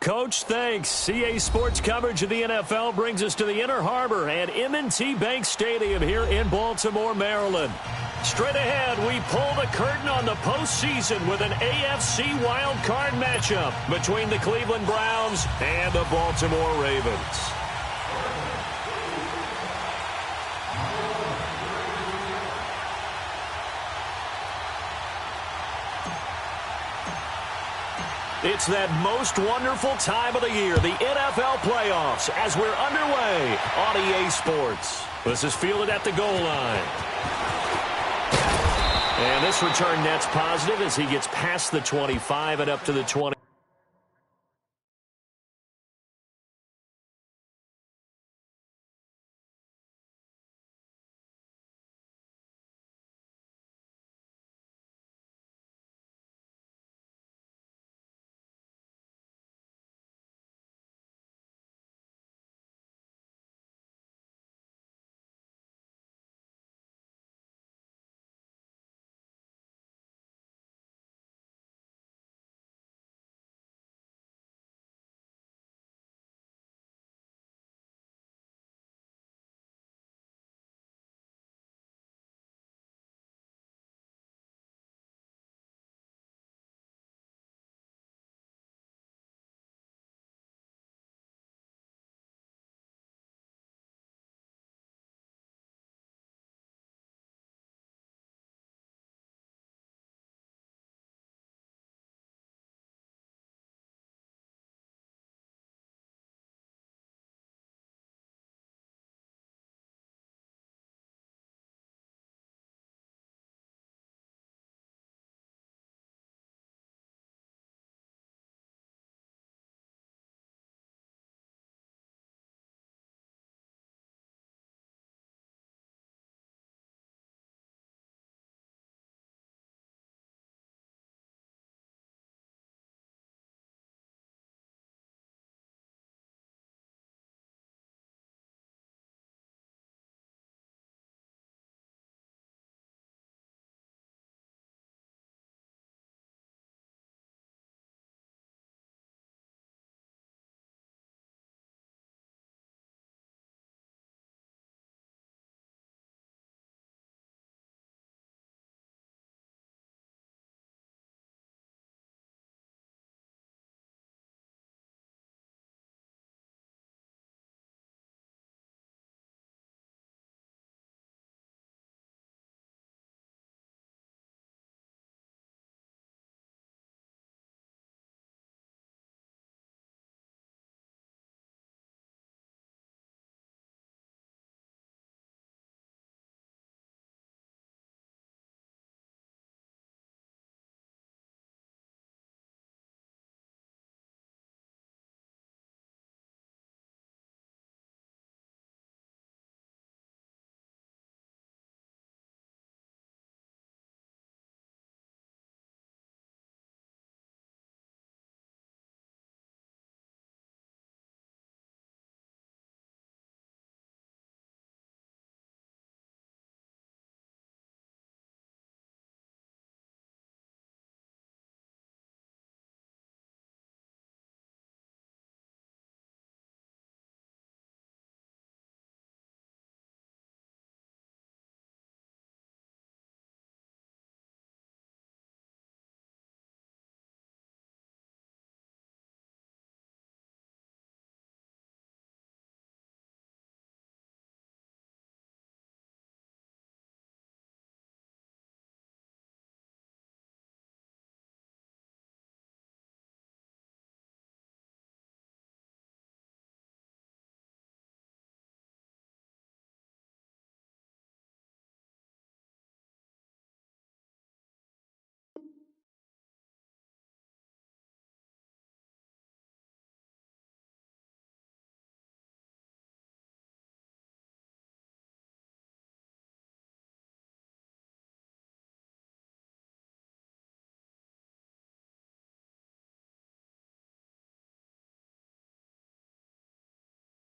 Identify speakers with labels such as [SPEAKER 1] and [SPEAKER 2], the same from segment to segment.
[SPEAKER 1] Coach, thanks. CA Sports coverage of the NFL brings us to the Inner Harbor at M&T Bank Stadium here in Baltimore, Maryland. Straight ahead, we pull the curtain on the postseason with an AFC wildcard matchup between the Cleveland Browns and the Baltimore Ravens. It's that most wonderful time of the year, the NFL playoffs, as we're underway on EA Sports. This is fielded at the goal line. And this return net's positive as he gets past the 25 and up to the 20.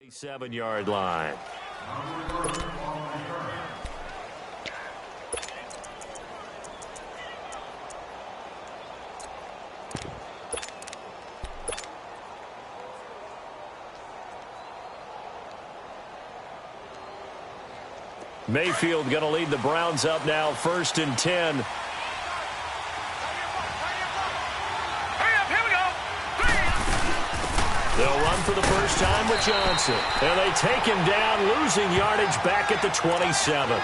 [SPEAKER 1] The 7-yard line. Mayfield going to lead the Browns up now, 1st and 10. They'll run for the first time with Johnson. And they take him down, losing yardage back at the 27.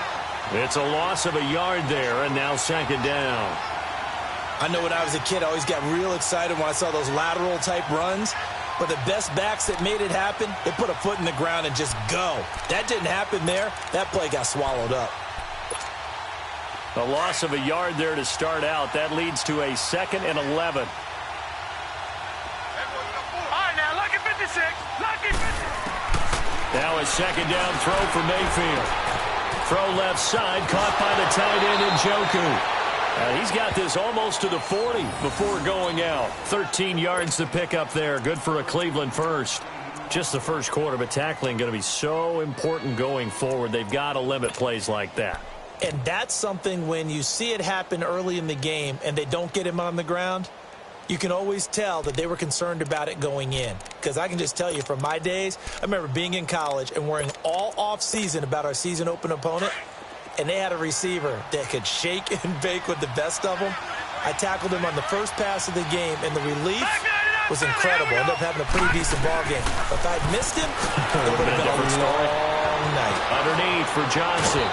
[SPEAKER 1] It's a loss of a yard there, and now 2nd down.
[SPEAKER 2] I know when I was a kid, I always got real excited when I saw those lateral-type runs. But the best backs that made it happen, they put a foot in the ground and just go. That didn't happen there. That play got swallowed up.
[SPEAKER 1] A loss of a yard there to start out. That leads to a 2nd and 11. Now a 2nd down throw for Mayfield. Throw left side, caught by the tight end Njoku. He's got this almost to the 40 before going out. 13 yards to pick up there. Good for a Cleveland first. Just the first quarter, but tackling going to be so important going forward. They've got to limit plays like that.
[SPEAKER 2] And that's something when you see it happen early in the game and they don't get him on the ground, you can always tell that they were concerned about it going in. Because I can just tell you from my days, I remember being in college and worrying all off-season about our season open opponent, and they had a receiver that could shake and bake with the best of them. I tackled him on the first pass of the game, and the relief was incredible. Ended up having a pretty decent ball game. But if I'd missed him, it would have been a long night.
[SPEAKER 1] Underneath for Johnson.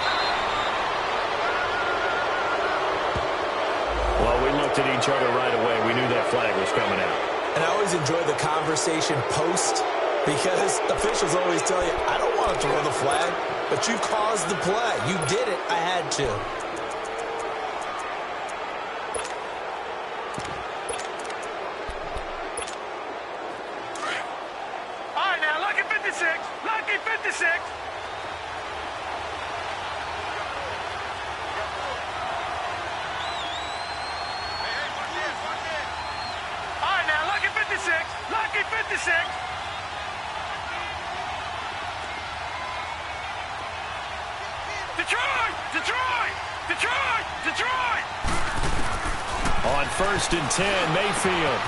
[SPEAKER 1] Well, we looked at each other right away. We knew that flag was coming out.
[SPEAKER 2] And I always enjoy the conversation post, because officials always tell you, I don't want to throw the flag, but you caused the play. You did it. I had to.
[SPEAKER 3] All right, now, lucky 56. Lucky 56. Lucky 56. Detroit! Detroit! Detroit! Detroit!
[SPEAKER 1] On 1st and 10, Mayfield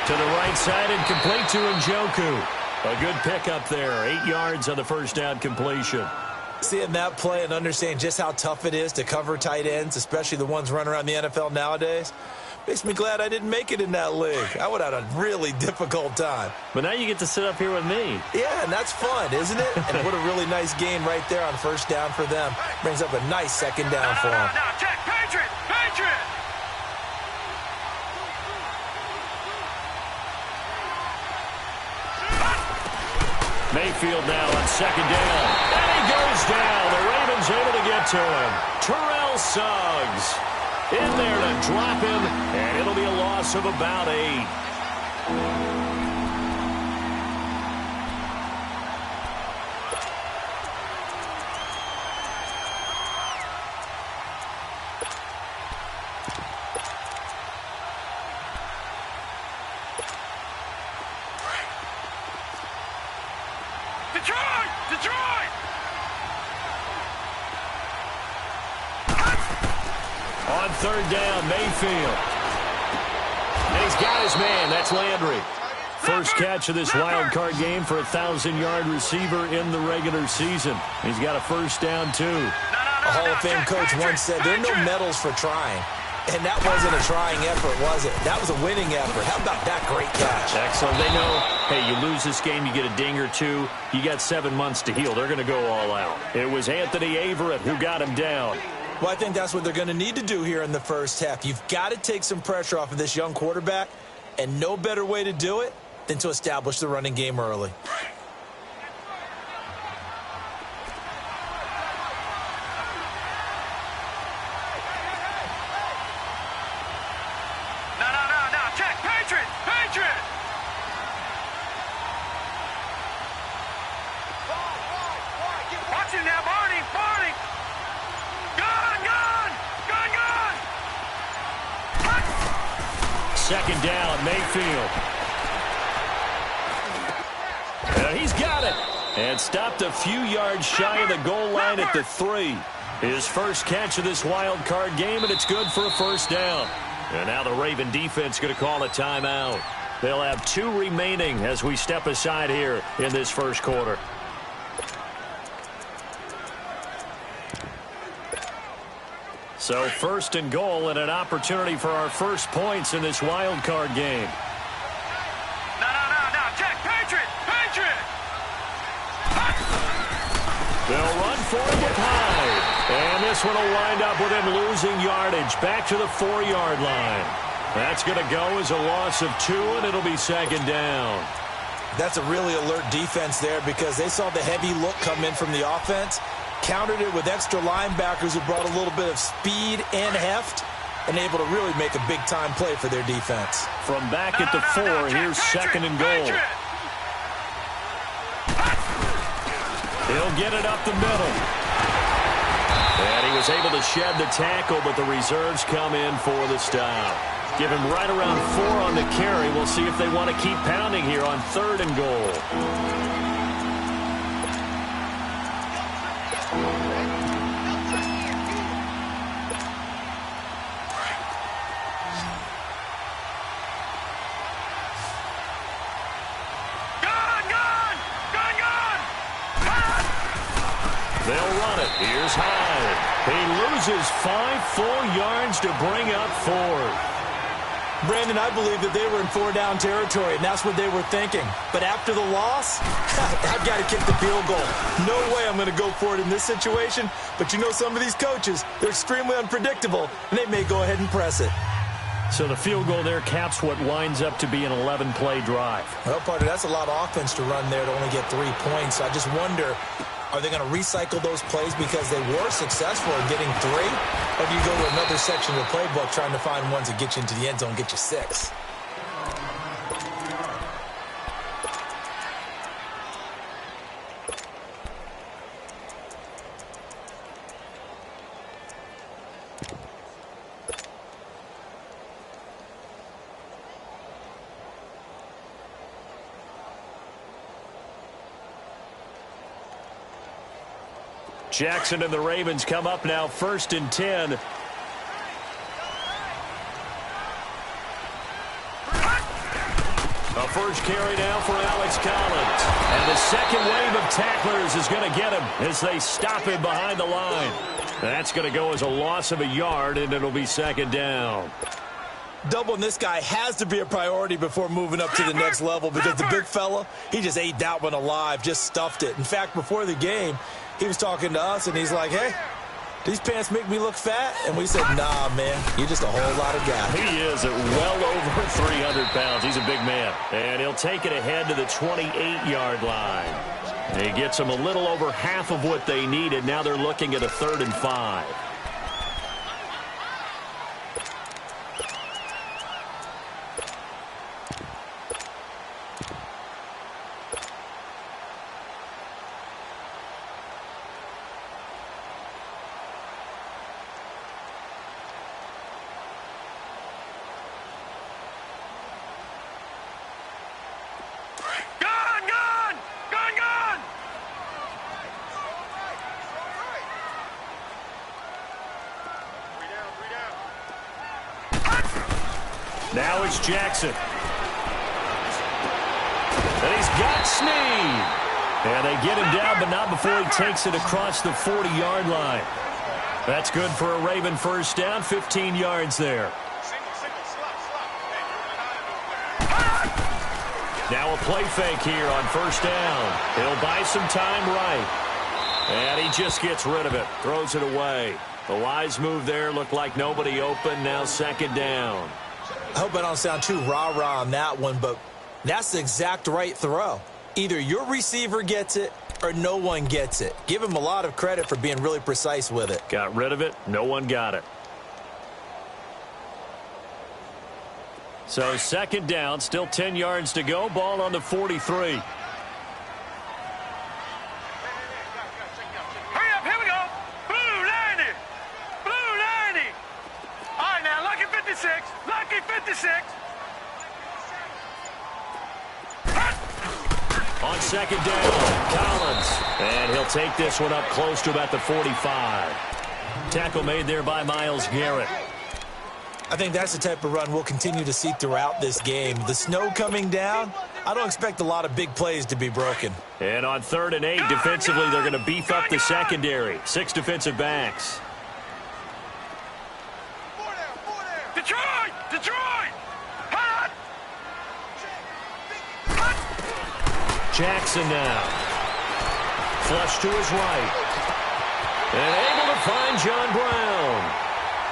[SPEAKER 1] to the right side and complete to Njoku. A good pickup there. 8 yards on the first down completion.
[SPEAKER 2] Seeing that play and understanding just how tough it is to cover tight ends, especially the ones running around the NFL nowadays, makes me glad I didn't make it in that league. I would have had a really difficult time.
[SPEAKER 1] But now you get to sit up here with me.
[SPEAKER 2] Yeah, and that's fun, isn't it? And what a really nice game right there on 1st down for them. Brings up a nice 2nd down for them.
[SPEAKER 3] Now, check. Patriot! Patriot!
[SPEAKER 1] Mayfield now on 2nd down. And he goes down. The Ravens able to get to him. Terrell Suggs in there to drop him, and it'll be a loss of about 8.
[SPEAKER 3] Detroit! Detroit!
[SPEAKER 1] On 3rd down, Mayfield. And he's got his man. That's Landry. First catch of this wild card game for a 1,000-yard receiver in the regular season. He's got a first down, too.
[SPEAKER 2] A Hall of Fame coach once said, there are no medals for trying. And that wasn't a trying effort, was it? That was a winning effort. How about that great catch?
[SPEAKER 1] Excellent. They know, hey, you lose this game, you get a ding or two. You got 7 months to heal. They're going to go all out. It was Anthony Averett who got him down.
[SPEAKER 2] Well, I think that's what they're going to need to do here in the first half. You've got to take some pressure off of this young quarterback, and no better way to do it than to establish the running game early.
[SPEAKER 1] Second down, Mayfield. He's got it. And stopped a few yards shy of the goal line at the 3. His first catch of this wild card game, and it's good for a first down. And now the Raven defense going to call a timeout. They'll have 2 remaining as we step aside here in this first quarter. So first and goal and an opportunity for our first points in this wild card game.
[SPEAKER 3] No. Check. Patriot.
[SPEAKER 1] They'll run for it with Hyde. And this one will wind up with him losing yardage back to the 4-yard line. That's going to go as a loss of 2, and it'll be second down.
[SPEAKER 2] That's a really alert defense there because they saw the heavy look come in from the offense, countered it with extra linebackers who brought a little bit of speed and heft, and able to really make a big-time play for their defense.
[SPEAKER 1] From back at the 4, here's second and goal. He'll get it up the middle. And he was able to shed the tackle, but the reserves come in for the stop. Give him right around 4 on the carry. We'll see if they want to keep pounding here on third and goal. They'll run it. Here's Hyde. He loses 5 full yards to bring up 4.
[SPEAKER 2] Brandon, I believe that they were in 4-down territory, and that's what they were thinking. But after the loss, I've got to kick the field goal. No way I'm going to go for it in this situation. But you know some of these coaches, they're extremely unpredictable, and they may go ahead and press it.
[SPEAKER 1] So the field goal there caps what winds up to be an 11-play drive.
[SPEAKER 2] Well, partner, that's a lot of offense to run there to only get 3 points. So I just wonder, are they going to recycle those plays because they were successful in getting 3? Or do you go to another section of the playbook trying to find ones that get you into the end zone, get you 6?
[SPEAKER 1] Jackson and the Ravens come up now, 1st and 10. A first carry now for Alex Collins. And the second wave of tacklers is going to get him as they stop him behind the line. That's going to go as a loss of a yard, and it'll be second down.
[SPEAKER 2] Doubling this guy has to be a priority before moving up to the next level because the big fella, he just ate that one alive, just stuffed it. In fact, before the game, he was talking to us, and he's like, hey, these pants make me look fat? And we said, nah, man, you're just a whole lot of guy.
[SPEAKER 1] He is at well over 300 pounds. He's a big man. And he'll take it ahead to the 28-yard line. He gets them a little over half of what they needed. Now they're looking at a 3rd and 5. Now it's Jackson. And he's got Snead. And they get him down, but not before he takes it across the 40-yard line. That's good for a Raven first down, 15 yards there. Now a play fake here on first down. He'll buy some time right. And he just gets rid of it, throws it away. The wise move there, looked like nobody open, now second down.
[SPEAKER 2] I hope I don't sound too rah-rah on that one, but that's the exact right throw. Either your receiver gets it or no one gets it. Give him a lot of credit for being really precise with it.
[SPEAKER 1] Got rid of it. No one got it. So second down, still 10 yards to go. Ball on the 43.
[SPEAKER 3] Lucky 56.
[SPEAKER 1] On second down, Collins. And he'll take this one up close to about the 45. Tackle made there by Myles Garrett.
[SPEAKER 2] I think that's the type of run we'll continue to see throughout this game. The snow coming down, I don't expect a lot of big plays to be broken.
[SPEAKER 1] And on 3rd and 8, defensively, they're going to beef up the secondary. 6 defensive backs. Jackson now. Flush to his right. And able to find John Brown.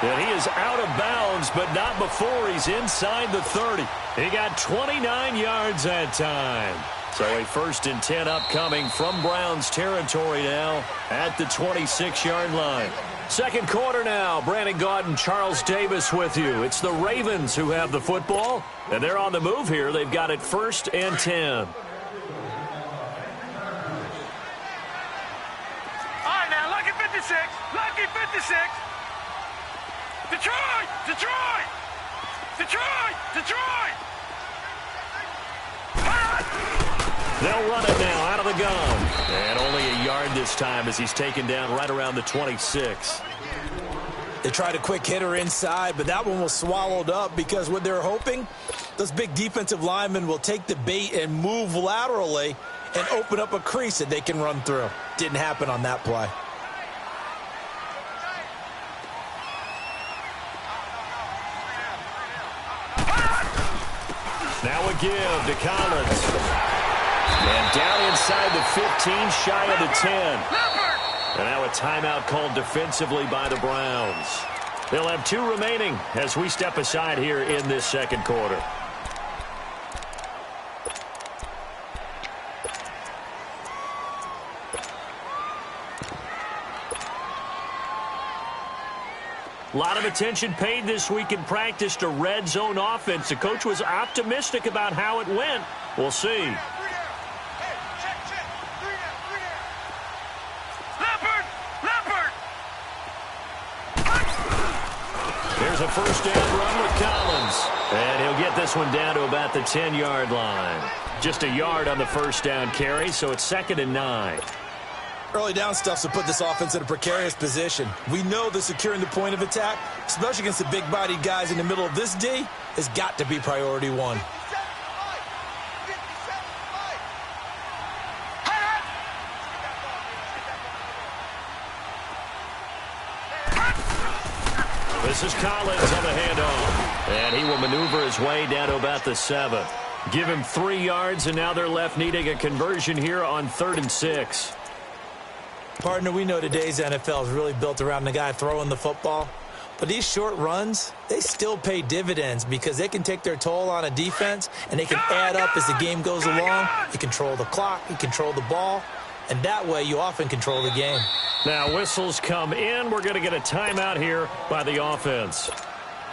[SPEAKER 1] And he is out of bounds, but not before he's inside the 30. He got 29 yards that time. So a 1st and 10 upcoming from Browns territory now at the 26-yard line. Second quarter now. Brandon Gaudin and Charles Davis with you. It's the Ravens who have the football, and they're on the move here. They've got it 1st and 10.
[SPEAKER 3] All right, now, lucky 56. Lucky 56. Detroit! Detroit! Detroit! Detroit!
[SPEAKER 1] They'll run it now out of the gun. And only a yard this time as he's taken down right around the 26.
[SPEAKER 2] They tried a quick hitter inside, but that one was swallowed up because what they're hoping, those big defensive linemen will take the bait and move laterally and open up a crease that they can run through. Didn't happen on that play.
[SPEAKER 1] Now a give to Collins. And down inside the 15, shy of the 10. And now a timeout called defensively by the Browns. They'll have 2 remaining as we step aside here in this second quarter. A lot of attention paid this week in practice to red zone offense. The coach was optimistic about how it went. We'll see. There's a first down run with Collins. And he'll get this one down to about the 10-yard line. Just a yard on the first down carry, so it's 2nd and 9.
[SPEAKER 2] Early down stuff to put this offense in a precarious position. We know that securing the point of attack, especially against the big-bodied guys in the middle of this D, has got to be priority 1.
[SPEAKER 1] This is Collins on the handoff. And he will maneuver his way down to about the 7. Give him 3 yards, and now they're left needing a conversion here on 3rd and 6.
[SPEAKER 2] Partner, we know today's NFL is really built around the guy throwing the football. But these short runs, they still pay dividends because they can take their toll on a defense, and they can add up as the game goes along. You control the clock, you control the ball, and that way you often control the game.
[SPEAKER 1] Now whistles come in. We're going to get a timeout here by the offense.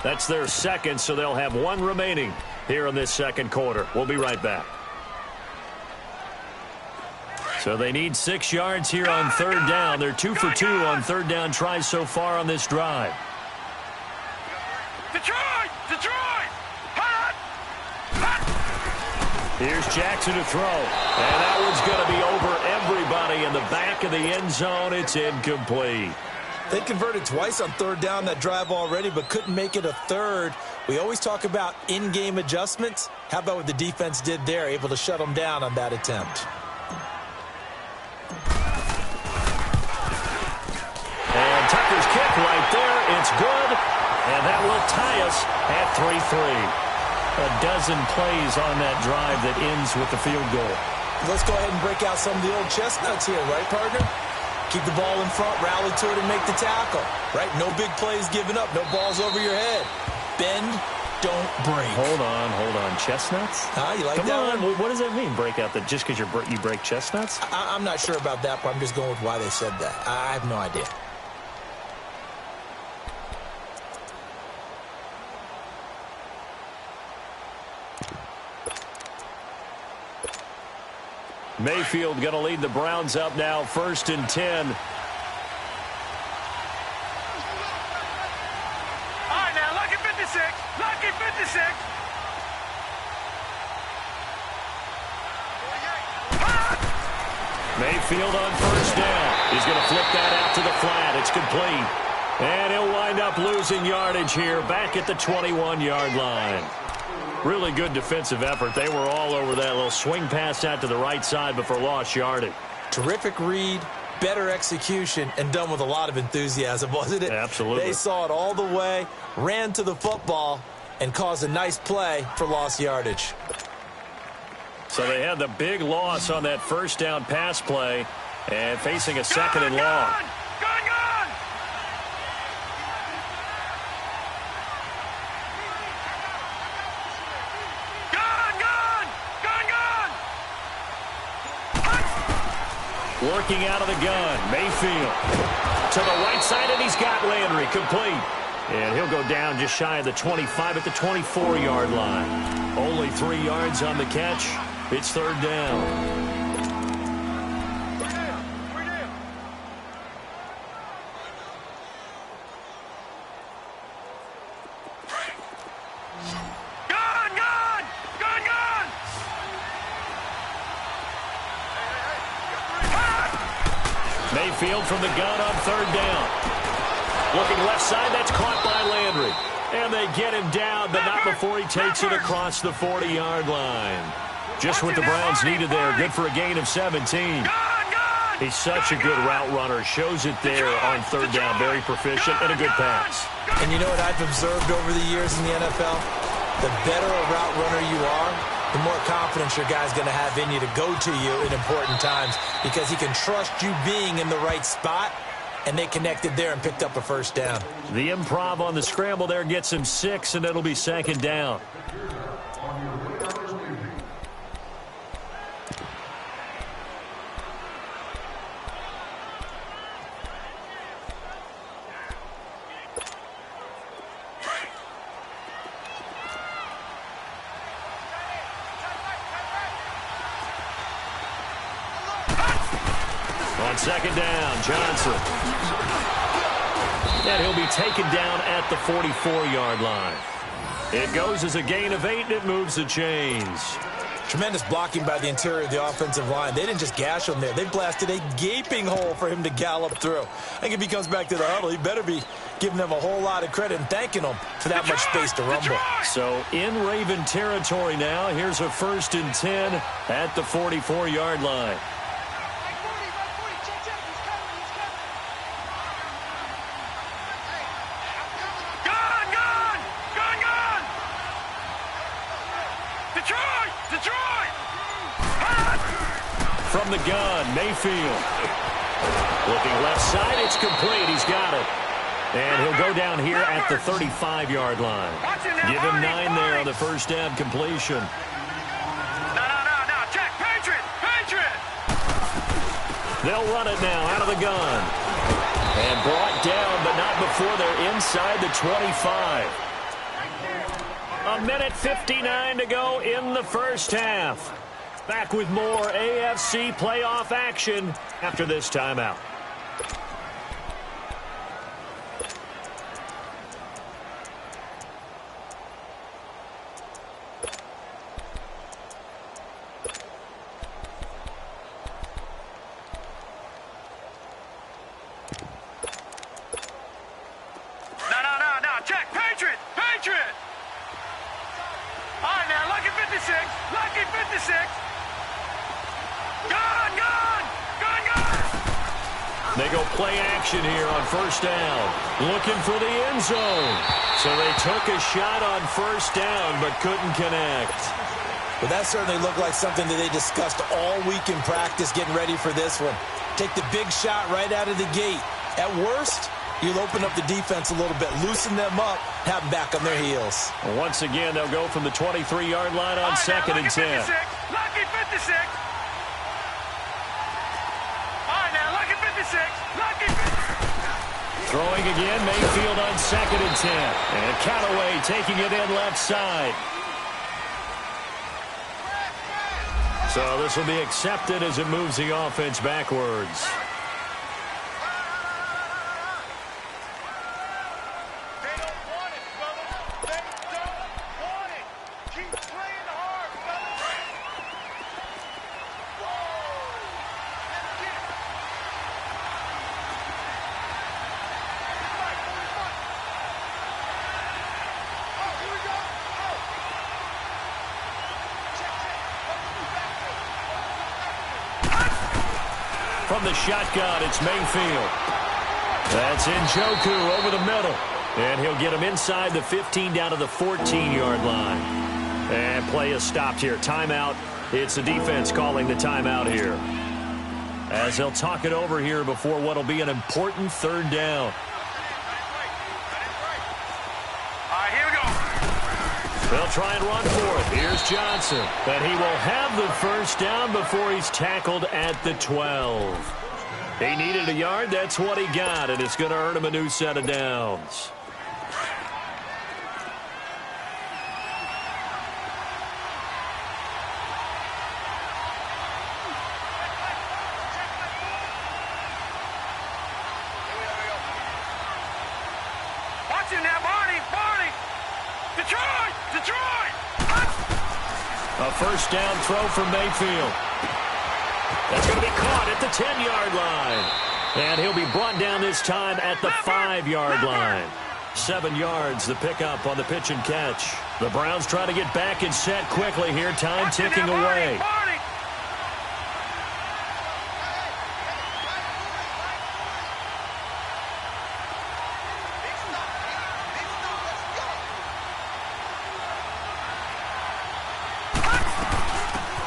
[SPEAKER 1] That's their second, so they'll have 1 remaining here in this second quarter. We'll be right back. So they need 6 yards here on 3rd down. They're 2 for 2 on 3rd down tries so far on this drive.
[SPEAKER 3] Detroit! Detroit! Hot! Hot!
[SPEAKER 1] Here's Jackson to throw. And that one's going to be over everybody in the back of the end zone. It's incomplete.
[SPEAKER 2] They converted twice on 3rd down that drive already, but couldn't make it a 3rd. We always talk about in-game adjustments. How about what the defense did there, able to shut them down on that attempt?
[SPEAKER 1] And Tucker's kick right there. It's good. And that will tie us at 3-3. A dozen plays on that drive that ends with the field goal.
[SPEAKER 2] Let's go ahead and break out some of the old chestnuts here, right, partner? Keep the ball in front, rally to it, and make the tackle, right? No big plays given up, no balls over your head. Bend, don't break.
[SPEAKER 1] Hold on. Chestnuts?
[SPEAKER 2] You like
[SPEAKER 1] Come
[SPEAKER 2] that
[SPEAKER 1] on.
[SPEAKER 2] one?
[SPEAKER 1] What does that mean, break out? That just because you break chestnuts?
[SPEAKER 2] I'm not sure about that, but I'm just going with why they said that. I have no idea.
[SPEAKER 1] Mayfield going to lead the Browns up now, 1st and 10.
[SPEAKER 3] All right, now, lucky 56. Lucky 56.
[SPEAKER 1] Mayfield on 1st down. He's going to flip that out to the flat. It's complete. And he'll wind up losing yardage here back at the 21-yard line. Really good defensive effort. They were all over that little swing pass out to the right side before lost yardage.
[SPEAKER 2] Terrific read, better execution, and done with a lot of enthusiasm, wasn't it?
[SPEAKER 1] Absolutely.
[SPEAKER 2] They saw it all the way, ran to the football, and caused a nice play for lost yardage.
[SPEAKER 1] So they had the big loss on that first down pass play and facing a second and long.
[SPEAKER 3] Gone!
[SPEAKER 1] Working out of the gun, Mayfield. To the right side, and he's got Landry complete. And he'll go down just shy of the 25 at the 24-yard line. Only 3 yards on the catch. It's third down. Mayfield from the gun on third down. Looking left side, that's caught by Landry. And they get him down, but not before he takes it across the 40-yard line. Just what the Browns needed there. Good for a gain of 17. He's such a good route runner. Shows it there on third down. Very proficient and a good pass.
[SPEAKER 2] And you know what I've observed over the years in the NFL? The better a route runner you are, the more confidence your guy's going to have in you to go to you in important times because he can trust you being in the right spot, and they connected there and picked up a first down.
[SPEAKER 1] The improv on the scramble there gets him 6, and it'll be second down. Second down, Johnson. And he'll be taken down at the 44-yard line. It goes as a gain of 8, and it moves the chains.
[SPEAKER 2] Tremendous blocking by the interior of the offensive line. They didn't just gash him there. They blasted a gaping hole for him to gallop through. I think if he comes back to the huddle, he better be giving them a whole lot of credit and thanking them for that much space to rumble.
[SPEAKER 1] So in Raven territory now, here's a 1st and 10 at the 44-yard line. From the gun, Mayfield. Looking left side, it's complete. He's got it. And he'll go down here at the 35-yard line. Give him 9 there on the first down completion.
[SPEAKER 3] No. Check. Patriot.
[SPEAKER 1] They'll run it now out of the gun. And brought down, but not before they're inside the 25. 1:59 to go in the first half. Back with more AFC playoff action after this timeout.
[SPEAKER 3] No. Check. Patriot. All right, now, lucky 56. Gone!
[SPEAKER 1] They go play action here on first down. Looking for the end zone. So they took a shot on first down, but couldn't connect.
[SPEAKER 2] But that certainly looked like something that they discussed all week in practice getting ready for this one. Take the big shot right out of the gate. At worst, you'll open up the defense a little bit, loosen them up, have them back on their heels.
[SPEAKER 1] Once again, they'll go from the 23-yard line on second and 10.
[SPEAKER 3] Lucky 56.
[SPEAKER 1] Throwing again, Mayfield on second and 10. And Callaway taking it in left side. So this will be accepted as it moves the offense backwards. From the shotgun, it's Mayfield. That's Njoku over the middle. And he'll get him inside the 15 down to the 14-yard line. And play is stopped here. Timeout It's the defense calling the timeout here, as they'll talk it over here before what will be an important third down. They'll try and run for it. Here's Johnson. And he will have the first down before he's tackled at the 12. He needed a yard. That's what he got, and it's going to earn him a new set of downs.
[SPEAKER 3] Watch him now, Barney! Detroit!
[SPEAKER 1] A first down throw from Mayfield. That's going to be caught at the 10-yard line. And he'll be brought down this time at the 5-yard line. 7 yards, the pickup on the pitch and catch. The Browns trying to get back and set quickly here. Time ticking away.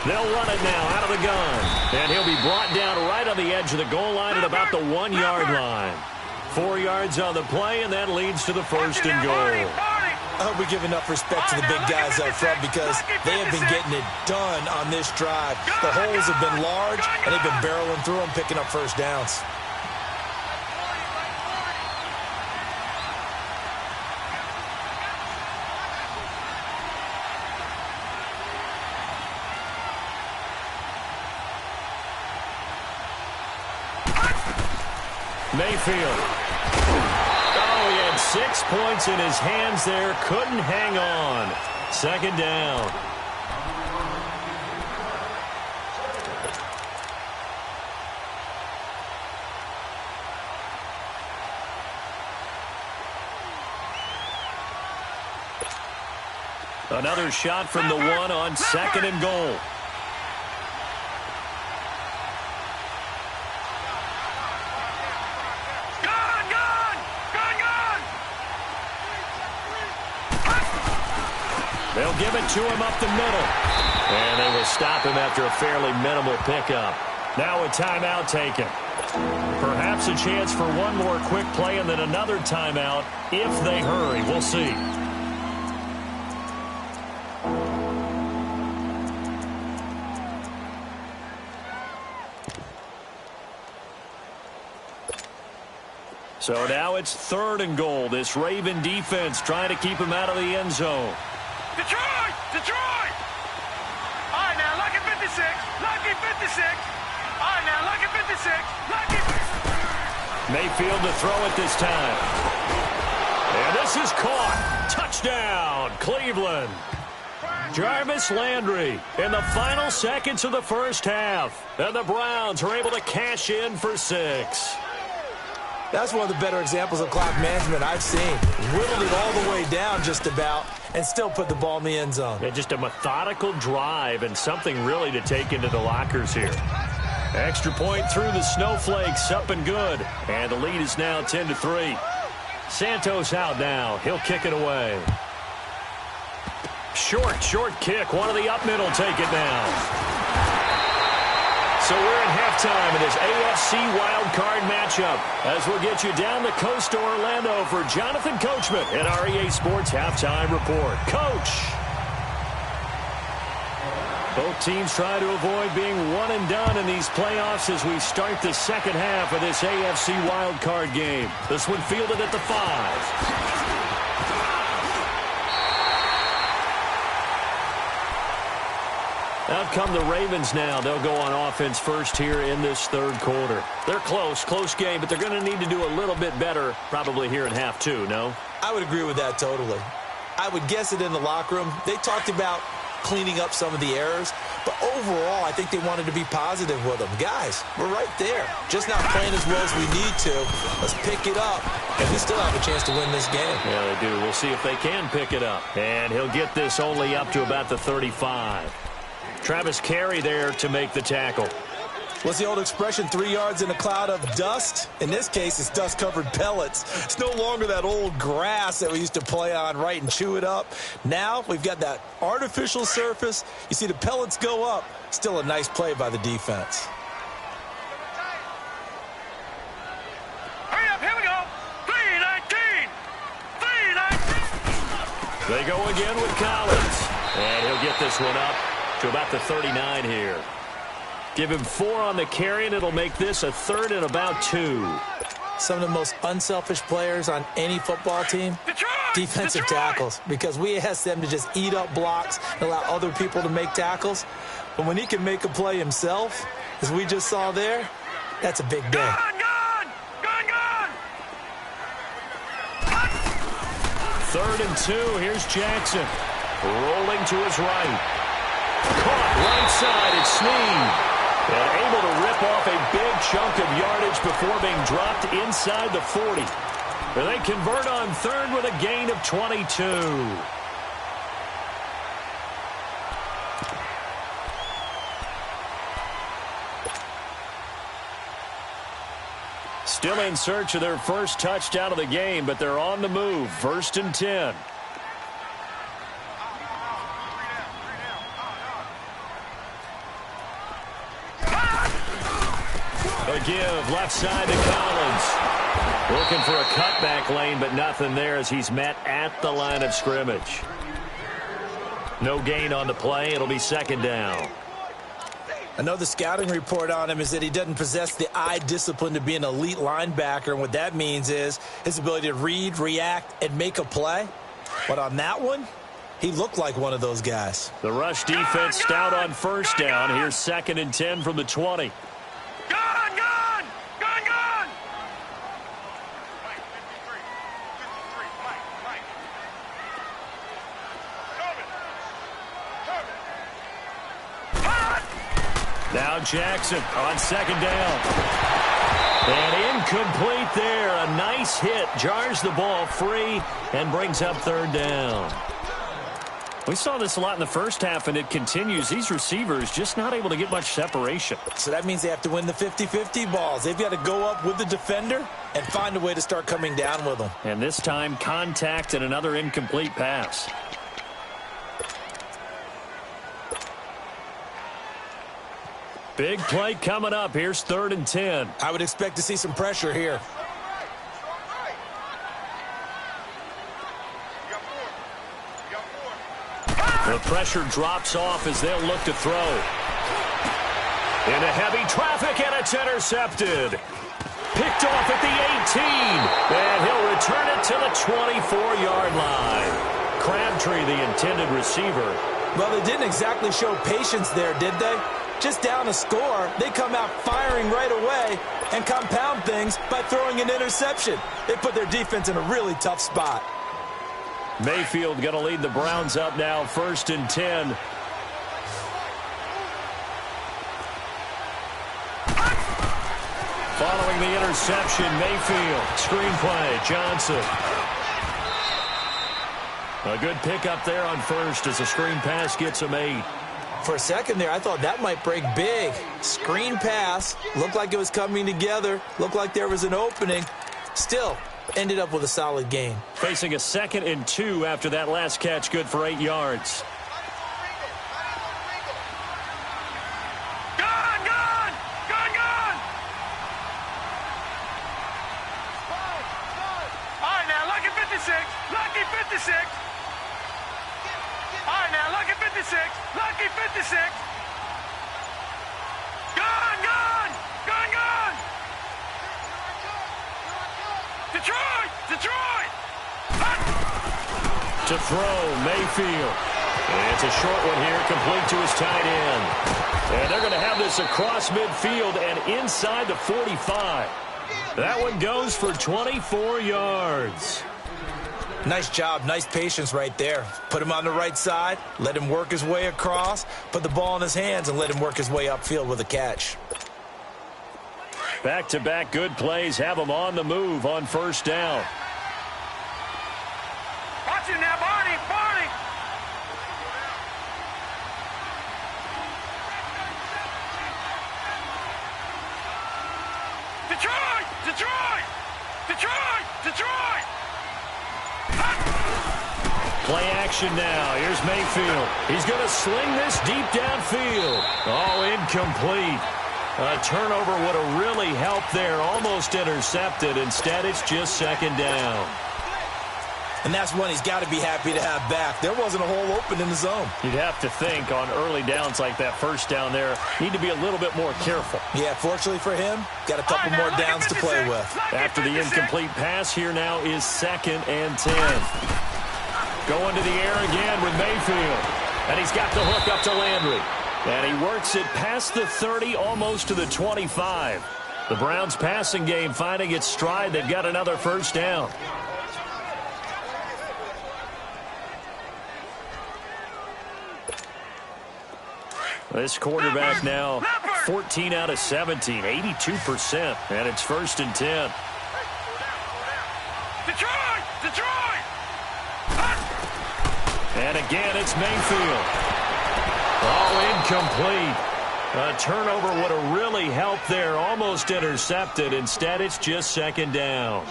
[SPEAKER 1] They'll run it now out of the gun. And he'll be brought down right on the edge of the goal line at about the 1-yard line. 4 yards on the play, and that leads to the first and goal.
[SPEAKER 2] I hope we give enough respect to the big guys up front because they have been getting it done on this drive. The holes have been large, and they've been barreling through them, picking up first downs.
[SPEAKER 1] Mayfield. Oh, he had 6 points in his hands there. Couldn't hang on. Second down. Another shot from the 1 on second and goal. They'll give it to him up the middle. And they will stop him after a fairly minimal pickup. Now a timeout taken. Perhaps a chance for one more quick play and then another timeout if they hurry. We'll see. So now it's third and goal. This Raven defense trying to keep him out of the end zone.
[SPEAKER 3] Detroit! All right, now, lucky 56. All right, now, lucky 56.
[SPEAKER 1] Mayfield to throw it this time. And this is caught. Touchdown, Cleveland. Jarvis Landry in the final seconds of the first half. And the Browns are able to cash in for 6.
[SPEAKER 2] That's one of the better examples of clock management I've seen. Whittled it all the way down just about and still put the ball in the end zone.
[SPEAKER 1] Yeah, just a methodical drive and something really to take into the lockers here. Extra point through the snowflakes, up and good. And the lead is now 10-3. Santos out now. He'll kick it away. Short kick. One of the up middle take it now. So we're in halftime in this AFC wildcard matchup as we'll get you down the coast to Orlando for Jonathan Coachman at our EA Sports Halftime Report. Coach! Both teams try to avoid being one and done in these playoffs as we start the second half of this AFC wildcard game. This one fielded at the 5. Out come the Ravens now. They'll go on offense first here in this third quarter. They're close game, but they're going to need to do a little bit better probably here in half 2, no?
[SPEAKER 2] I would agree with that totally. I would guess it in the locker room. They talked about cleaning up some of the errors, but overall, I think they wanted to be positive with them. Guys, we're right there. Just not playing as well as we need to. Let's pick it up, and we still have a chance to win this game.
[SPEAKER 1] Yeah, they do. We'll see if they can pick it up. And he'll get this only up to about the 35. Travis Carey there to make the tackle.
[SPEAKER 2] What's the old expression, 3 yards in a cloud of dust? In this case, it's dust-covered pellets. It's no longer that old grass that we used to play on, right, and chew it up. Now we've got that artificial surface. You see the pellets go up. Still a nice play by the defense.
[SPEAKER 3] Hurry up, here we go. 3:19. 3:19.
[SPEAKER 1] They go again with Collins. And he'll get this one up to about the 39 here. Give him 4 on the carry, and it'll make this a 3rd and about 2.
[SPEAKER 2] Some of the most unselfish players on any football team, defensive tackles, because we ask them to just eat up blocks and allow other people to make tackles. But when he can make a play himself, as we just saw there, that's a big day.
[SPEAKER 3] Gone, gone, gone, gone.
[SPEAKER 1] 3rd and 2. Here's Jackson. Rolling to his right. Caught right side. It's Snead. And able to rip off a big chunk of yardage before being dropped inside the 40. And they convert on 3rd with a gain of 22. Still in search of their first touchdown of the game, but they're on the move. 1st and 10. A give left side to Collins. Looking for a cutback lane, but nothing there as he's met at the line of scrimmage. No gain on the play. It'll be 2nd down.
[SPEAKER 2] I know the scouting report on him is that he doesn't possess the eye discipline to be an elite linebacker, and what that means is his ability to read, react, and make a play. But on that one, he looked like one of those guys.
[SPEAKER 1] The rush defense stout on 1st down. Here's 2nd and 10 from the 20.
[SPEAKER 3] Gone, gone, gone, gone.
[SPEAKER 1] Now Jackson on 2nd down. And incomplete there. A nice hit. Jars the ball free and brings up 3rd down. We saw this a lot in the first half, and it continues. These receivers just not able to get much separation.
[SPEAKER 2] So that means they have to win the 50-50 balls. They've got to go up with the defender and find a way to start coming down with them.
[SPEAKER 1] And this time, contact and another incomplete pass. Big play coming up. Here's 3rd and 10.
[SPEAKER 2] I would expect to see some pressure here.
[SPEAKER 1] The pressure drops off as they'll look to throw. Into heavy traffic, and it's intercepted. Picked off at the 18, and he'll return it to the 24-yard line. Crabtree, the intended receiver.
[SPEAKER 2] Well, they didn't exactly show patience there, did they? Just down a score, they come out firing right away and compound things by throwing an interception. They put their defense in a really tough spot.
[SPEAKER 1] Mayfield going to lead the Browns up now, 1st and 10. Following the interception, Mayfield. Screen play, Johnson. A good pickup there on 1st as a screen pass gets him 8.
[SPEAKER 2] For a second there, I thought that might break big. Screen pass, looked like it was coming together, looked like there was an opening. Still, ended up with a solid gain.
[SPEAKER 1] Facing a 2nd and 2 after that last catch, good for 8 yards.
[SPEAKER 3] Gone, gone, gone, gone. All right, now, lucky 56, lucky 56. All right, now, lucky 56, lucky 56. Gone, gone, gone, gone. Detroit, Detroit.
[SPEAKER 1] To throw, Mayfield. And it's a short one here, complete to his tight end. And they're going to have this across midfield and inside the 45. That one goes for 24 yards.
[SPEAKER 2] Nice job, nice patience right there. Put him on the right side, let him work his way across, put the ball in his hands, and let him work his way upfield with a catch.
[SPEAKER 1] Back-to-back good plays have him on the move on 1st down.
[SPEAKER 3] Watch it now, Barney, Barney. Detroit! Detroit! Detroit! Detroit!
[SPEAKER 1] Play action now. Here's Mayfield. He's going to sling this deep downfield. Oh, incomplete. A turnover would have really helped there. Almost intercepted. Instead, it's just second down.
[SPEAKER 2] And that's one he's got to be happy to have back. There wasn't a hole open in the zone.
[SPEAKER 1] You'd have to think on early downs like that first down there, need to be a little bit more careful.
[SPEAKER 2] Yeah, fortunately for him, got a couple more downs to play with.
[SPEAKER 1] After the incomplete pass, here now is 2nd and 10. Going to the air again with Mayfield. And he's got the hook up to Landry. And he works it past the 30, almost to the 25. The Browns' passing game finding its stride. They've got another first down. This quarterback now 14 out of 17, 82%, and it's 1st and 10.
[SPEAKER 3] Detroit! Detroit!
[SPEAKER 1] And again, it's Mayfield. Oh, incomplete. A turnover would have really helped there, almost intercepted. Instead, it's just second down.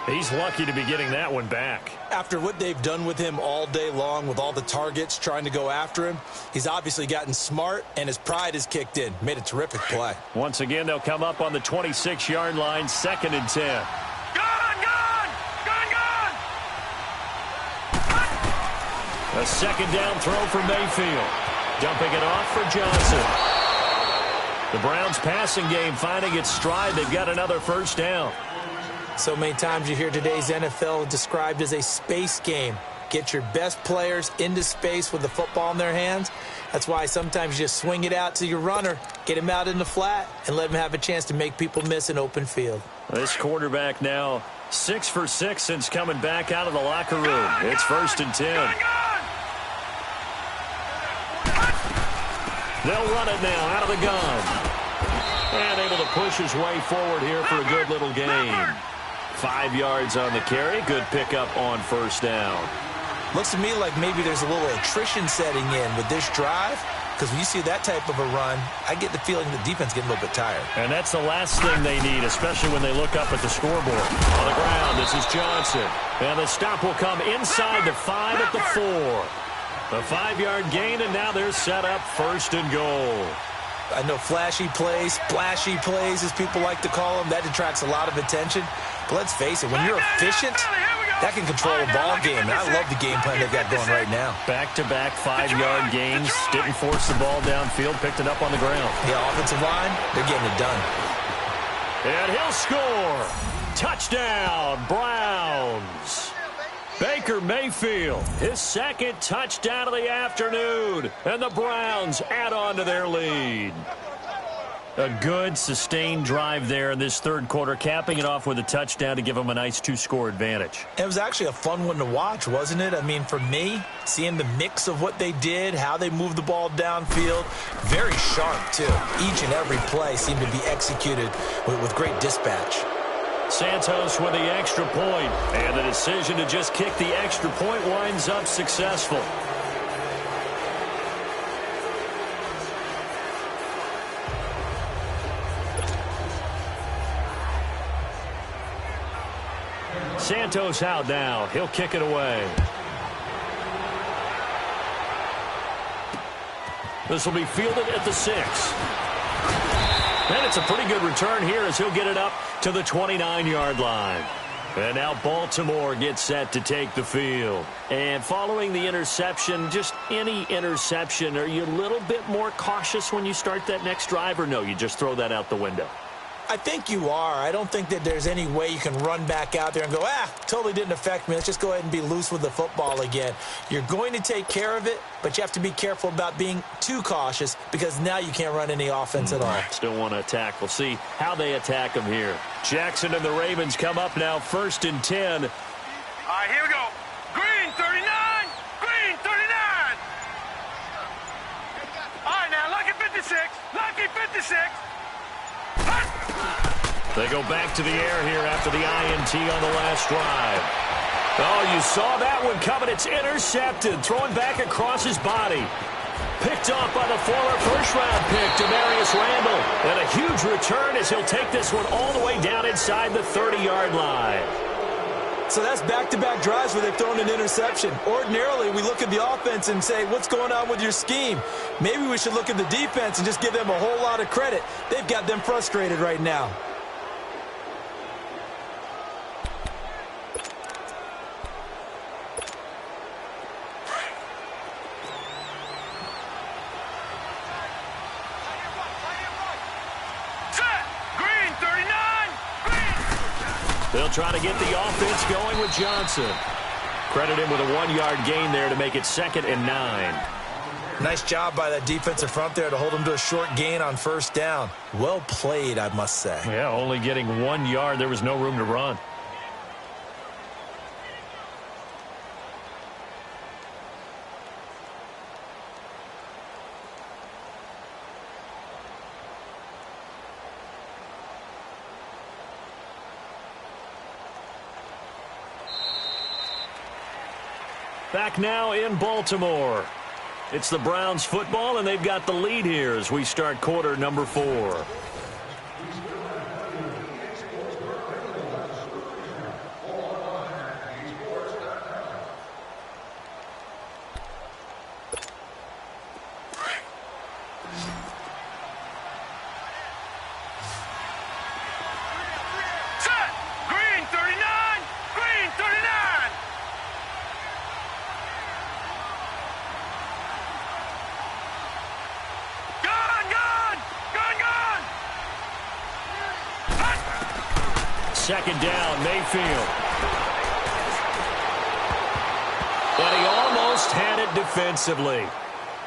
[SPEAKER 1] He's lucky to be getting that one back.
[SPEAKER 2] After what they've done with him all day long with all the targets trying to go after him, he's obviously gotten smart, and his pride has kicked in. Made a terrific play.
[SPEAKER 1] Once again, they'll come up on the 26-yard line, 2nd and 10.
[SPEAKER 3] Gone! Gone! Gone! Gone!
[SPEAKER 1] A second down throw for Mayfield. Dumping it off for Johnson. The Browns' passing game finding its stride. They've got another first down.
[SPEAKER 2] So many times you hear today's NFL described as a space game. Get your best players into space with the football in their hands. That's why sometimes you just swing it out to your runner, get him out in the flat, and let him have a chance to make people miss an open field.
[SPEAKER 1] This quarterback now 6 for 6 since coming back out of the locker room. It's 1st and 10. They'll run it now out of the gun. And able to push his way forward here for a good little gain. 5 yards on the carry. Good pickup on first down.
[SPEAKER 2] Looks to me like maybe there's a little attrition setting in with this drive, because when you see that type of a run, I get the feeling the defense getting a little bit tired.
[SPEAKER 1] And that's the last thing they need, especially when they look up at the scoreboard. On the ground, this is Johnson. And the stop will come inside the 5 at the 4. A 5-yard gain, and now they're set up 1st and goal.
[SPEAKER 2] I know flashy plays, splashy plays, as people like to call them, that detracts a lot of attention. But let's face it, when you're efficient, that can control a ball game. And I love the game plan they've got going right now.
[SPEAKER 1] Back-to-back 5-yard gains. Didn't force the ball downfield. Picked it up on the ground.
[SPEAKER 2] The offensive line, they're getting it done.
[SPEAKER 1] And he'll score. Touchdown, Browns. Baker Mayfield, his 2nd touchdown of the afternoon. And the Browns add on to their lead. A good, sustained drive there in this 3rd quarter, capping it off with a touchdown to give them a nice 2-score advantage.
[SPEAKER 2] It was actually a fun one to watch, wasn't it? I mean, for me, seeing the mix of what they did, how they moved the ball downfield, very sharp, too. Each and every play seemed to be executed with great dispatch.
[SPEAKER 1] Santos with the extra point, and the decision to just kick the extra point winds up successful. Santos out now. He'll kick it away. This will be fielded at the 6. And it's a pretty good return here as he'll get it up to the 29-yard line. And now Baltimore gets set to take the field. And following the interception, just any interception, are you a little bit more cautious when you start that next drive, or no, you just throw that out the window?
[SPEAKER 2] I think you are. I don't think that there's any way you can run back out there and go, totally didn't affect me. Let's just go ahead and be loose with the football again. You're going to take care of it, but you have to be careful about being too cautious, because now you can't run any offense at all.
[SPEAKER 1] Still want to attack. We'll see how they attack him here. Jackson and the Ravens come up now 1st and 10.
[SPEAKER 3] All right, here we go. Green 39. Green 39. All right, now, lucky 56. Lucky 56.
[SPEAKER 1] They go back to the air here after the INT on the last drive. Oh, you saw that one coming. It's intercepted. Throwing back across his body. Picked off by the former first-round pick, Demarius Randall. And a huge return as he'll take this one all the way down inside the 30-yard line.
[SPEAKER 2] So that's back-to-back drives where they've thrown an interception. Ordinarily, we look at the offense and say, what's going on with your scheme? Maybe we should look at the defense and just give them a whole lot of credit. They've got them frustrated right now.
[SPEAKER 1] They'll try to get the offense going with Johnson. Credit him with a 1-yard gain there to make it 2nd and 9.
[SPEAKER 2] Nice job by that defensive front there to hold him to a short gain on first down. Well played, I must say.
[SPEAKER 1] Yeah, only getting 1 yard. There was no room to run. Back now in Baltimore. It's the Browns football, and they've got the lead here as we start quarter number 4. Second down, Mayfield. But he almost had it defensively.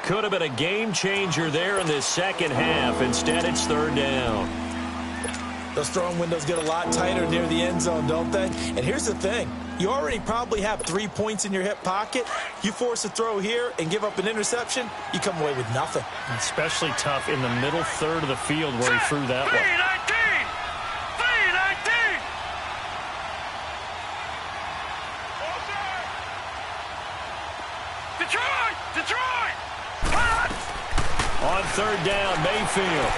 [SPEAKER 1] Could have been a game changer there in this second half. Instead, it's 3rd down.
[SPEAKER 2] Those throwing windows get a lot tighter near the end zone, don't they? And here's the thing. You already probably have 3 points in your hip pocket. You force a throw here and give up an interception, you come away with nothing.
[SPEAKER 1] Especially tough in the middle third of the field where he threw that one. On 3rd down, Mayfield.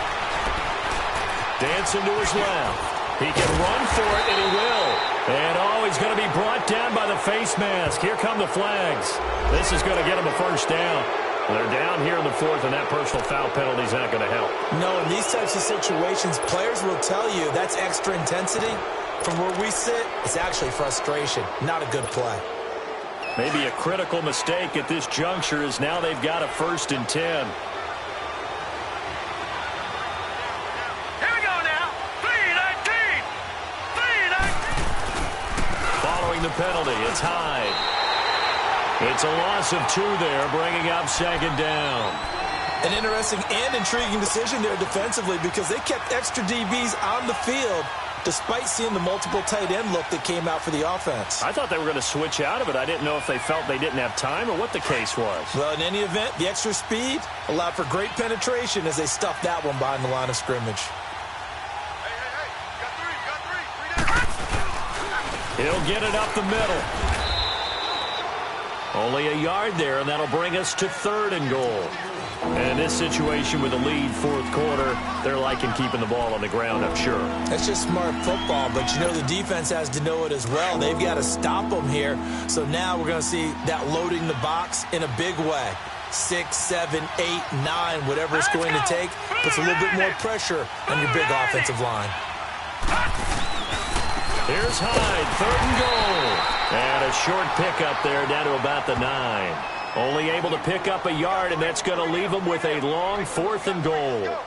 [SPEAKER 1] Dancing to his left. He can run for it, and he will. And, he's going to be brought down by the face mask. Here come the flags. This is going to get him a first down. They're down here in the 4th, and that personal foul penalty is not going to help.
[SPEAKER 2] No, in these types of situations, players will tell you that's extra intensity. From where we sit, it's actually frustration. Not a good play.
[SPEAKER 1] Maybe a critical mistake at this juncture is now they've got a 1st and 10. The penalty. It's Hyde. It's a loss of 2 there, bringing up 2nd down.
[SPEAKER 2] An interesting and intriguing decision there defensively because they kept extra DBs on the field despite seeing the multiple tight end look that came out for the offense.
[SPEAKER 1] I thought they were going to switch out of it. I didn't know if they felt they didn't have time or what the case was.
[SPEAKER 2] Well, in any event, the extra speed allowed for great penetration as they stuffed that one behind the line of scrimmage.
[SPEAKER 1] He'll get it up the middle. Only a yard there, and that'll bring us to 3rd and goal. And this situation with the lead 4th quarter, they're liking keeping the ball on the ground, I'm sure.
[SPEAKER 2] That's just smart football, but you know the defense has to know it as well. They've got to stop them here. So now we're going to see that loading the box in a big way. 6, 7, 8, 9, whatever it's going to take, puts a little bit more pressure on your big offensive line.
[SPEAKER 1] Here's Hyde, 3rd and goal. And a short pickup there down to about the 9. Only able to pick up a yard, and that's going to leave him with a long 4th and goal.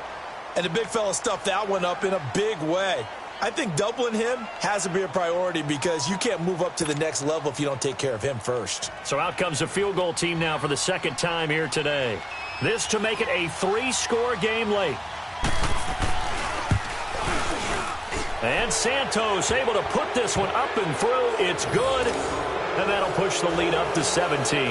[SPEAKER 2] And the big fella stuffed that one up in a big way. I think doubling him has to be a priority because you can't move up to the next level if you don't take care of him first.
[SPEAKER 1] So out comes the field goal team now for the 2nd time here today. This to make it a 3-score game late. And Santos able to put this one up and through. It's good. And that'll push the lead up to 17.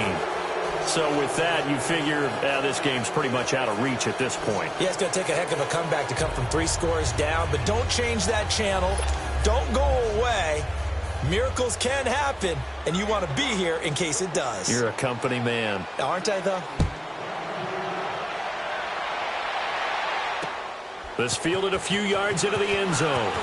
[SPEAKER 1] So with that, you figure this game's pretty much out of reach at this point.
[SPEAKER 2] Yeah, it's going to take a heck of a comeback to come from 3 scores down. But don't change that channel. Don't go away. Miracles can happen, and you want to be here in case it does.
[SPEAKER 1] You're a company man.
[SPEAKER 2] Aren't I, though?
[SPEAKER 1] This fielded a few yards into the end zone.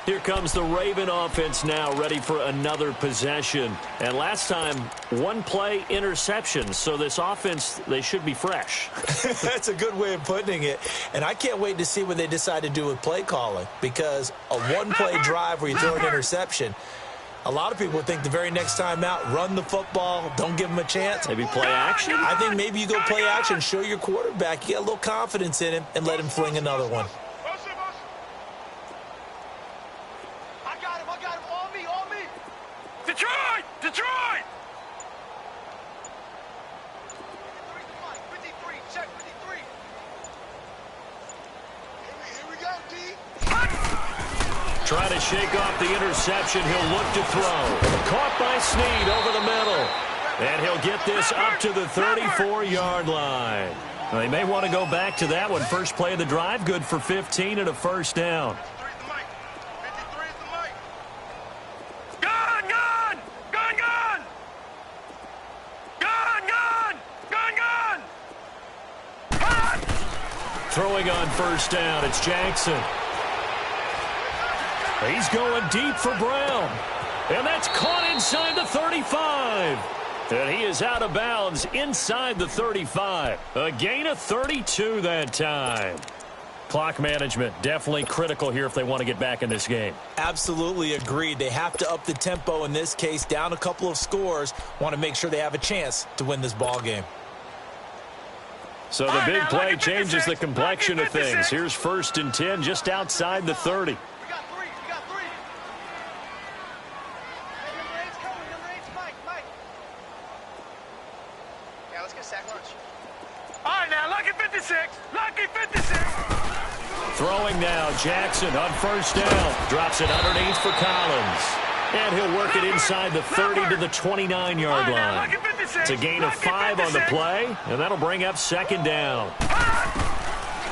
[SPEAKER 1] Here comes the Raven offense now, ready for another possession. And last time, one play interception. So this offense, they should be fresh.
[SPEAKER 2] That's a good way of putting it. And I can't wait to see what they decide to do with play calling. Because a one-play drive where you throw an interception, a lot of people think the very next time out, run the football, don't give them a chance.
[SPEAKER 1] Maybe play action?
[SPEAKER 2] I think maybe you go play action, show your quarterback, you get a little confidence in him, and let him fling another one.
[SPEAKER 3] Detroit! Detroit!
[SPEAKER 4] 53, check 53. Here we go, D.
[SPEAKER 1] Trying to shake off the interception. He'll look to throw. Caught by Snead over the middle. And he'll get this up to the 34-yard line. Well, they may want to go back to that one. First play of the drive, good for 15 and a first down. Throwing on first down, it's Jackson. He's going deep for Brown. And that's caught inside the 35. And he is out of bounds inside the 35. A gain of 32 that time. Clock management definitely critical here if they want to get back in this game.
[SPEAKER 2] Absolutely agreed. They have to up the tempo in this case, down a couple of scores. Want to make sure they have a chance to win this ball game.
[SPEAKER 1] So the big play changes the complexion of things. Here's 1st and 10 just outside the 30.
[SPEAKER 4] We got three. Number 8's coming. Number 8's Mike. Yeah, let's get a sack lunch.
[SPEAKER 3] All right, now, lucky 56. Lucky 56.
[SPEAKER 1] Throwing now, Jackson on first down. Drops it underneath for Collins. And he'll work it inside the 30 to the 29-yard line. It's a gain of 5 on the play, and that'll bring up 2nd down.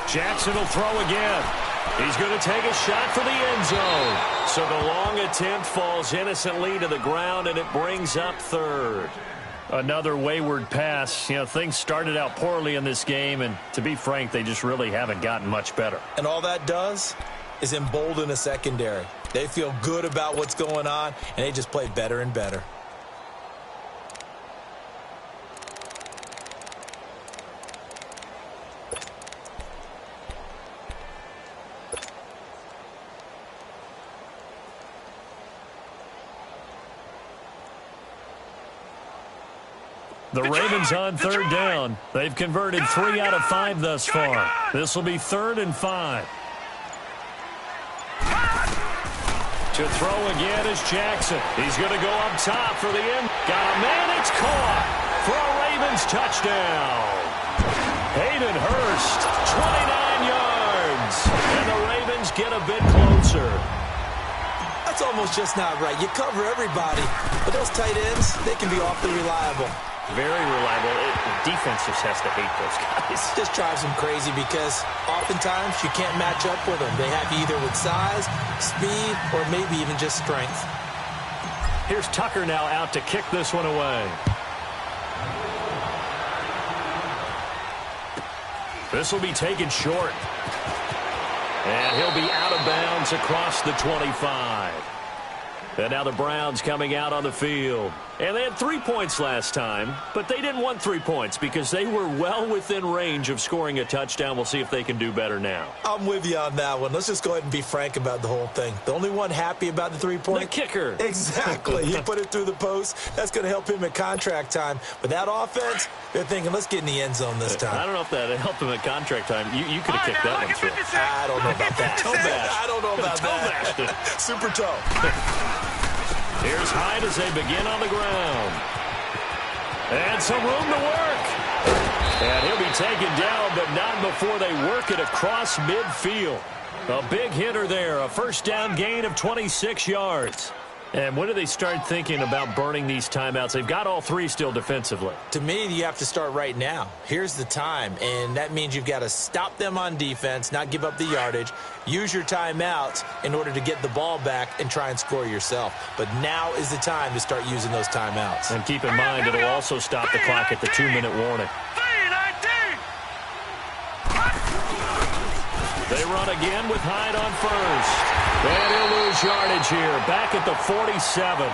[SPEAKER 1] Jackson will throw again. He's going to take a shot for the end zone. So the long attempt falls innocently to the ground, and it brings up 3rd. Another wayward pass. You know, things started out poorly in this game, and to be frank, they just really haven't gotten much better.
[SPEAKER 2] And all that does is embolden a secondary. They feel good about what's going on, and they just play better and better.
[SPEAKER 1] The Ravens on 3rd down. They've converted 3 out of 5 thus far. This will be 3rd and 5. To throw again is Jackson. He's going to go up top for the end. Got a man. It's caught for a Ravens touchdown. Hayden Hurst, 29 yards. And the Ravens get a bit closer.
[SPEAKER 2] That's almost just not right. You cover everybody, but those tight ends, they can be awfully reliable.
[SPEAKER 1] Very reliable. Defense just has to hate those guys.
[SPEAKER 2] Just drives them crazy because oftentimes you can't match up with them. They have you either with size, speed, or maybe even just strength.
[SPEAKER 1] Here's Tucker now out to kick this one away. This will be taken short. And he'll be out of bounds across the 25. And now the Browns coming out on the field. And they had 3 points last time, but they didn't want 3 points because they were well within range of scoring a touchdown. We'll see if they can do better now.
[SPEAKER 2] I'm with you on that one. Let's just go ahead and be frank about the whole thing. The only one happy about the 3-point?
[SPEAKER 1] The kicker.
[SPEAKER 2] Exactly. He put it through the post. That's going to help him at contract time. But that offense, they're thinking, let's get in the end zone this time.
[SPEAKER 1] I don't know if that helped him at contract time. You could have kicked that one through.
[SPEAKER 2] I don't know about that.
[SPEAKER 1] Toe bash.
[SPEAKER 2] I don't know about that. Super toe.
[SPEAKER 1] Here's Hyde as they begin on the ground. And some room to work. And he'll be taken down, but not before they work it across midfield. A big hitter there, a first down gain of 26 yards. And when do they start thinking about burning these timeouts? They've got all three still defensively.
[SPEAKER 2] To me, you have to start right now. Here's the time, and that means you've got to stop them on defense, not give up the yardage, use your timeouts in order to get the ball back and try and score yourself. But now is the time to start using those timeouts.
[SPEAKER 1] And keep in mind, it'll also stop the clock at the 2-minute warning. They run again with Hyde on first. And he'll lose yardage here, back at the 47.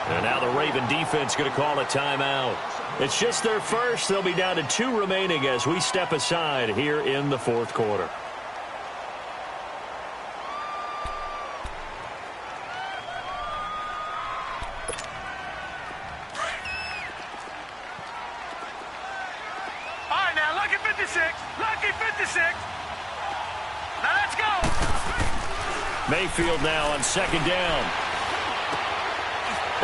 [SPEAKER 1] And now the Raven defense going to call a timeout. It's just their first. They'll be down to 2 remaining as we step aside here in the fourth quarter.
[SPEAKER 3] All right, now, lucky 56. Lucky 56. Now, let's go.
[SPEAKER 1] Mayfield now on second down.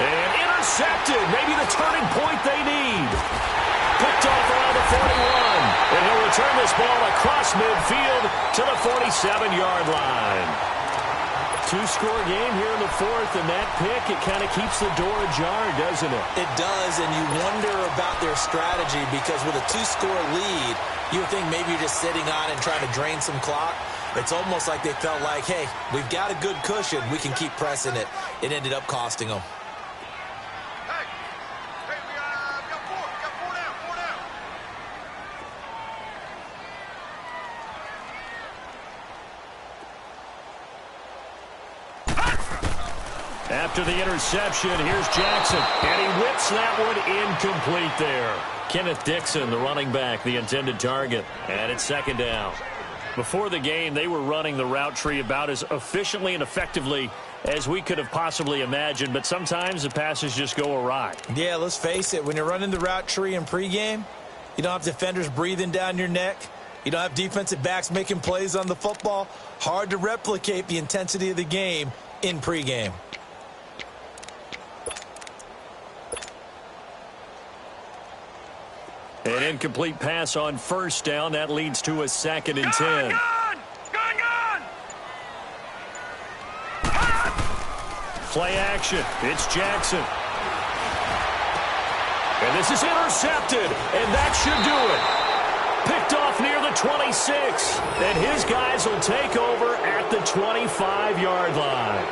[SPEAKER 1] And intercepted. Maybe the turning point they need. Picked off around the 41. And he'll return this ball across midfield to the 47-yard line. Two-score game here in the fourth, and that pick, it kind of keeps the door ajar, doesn't it?
[SPEAKER 2] It does, and you wonder about their strategy because with a 2-score lead, you would think maybe you're just sitting on and trying to drain some clock. It's almost like they felt like, hey, we've got a good cushion. We can keep pressing it. It ended up costing them.
[SPEAKER 4] Hey, we got four down.
[SPEAKER 1] After the interception, here's Jackson. And he whips that one incomplete there. Kenneth Dixon, the running back, the intended target. And it's second down. Before the game, they were running the route tree about as efficiently and effectively as we could have possibly imagined, but sometimes the passes just go awry.
[SPEAKER 2] Yeah, let's face it. When you're running the route tree in pregame, you don't have defenders breathing down your neck. You don't have defensive backs making plays on the football. Hard to replicate the intensity of the game in pregame.
[SPEAKER 1] An incomplete pass on first down. That leads to a 2nd and 10.
[SPEAKER 3] Gone!
[SPEAKER 1] Play action. It's Jackson. And this is intercepted. And that should do it. Picked off near the 26. And his guys will take over at the 25-yard line.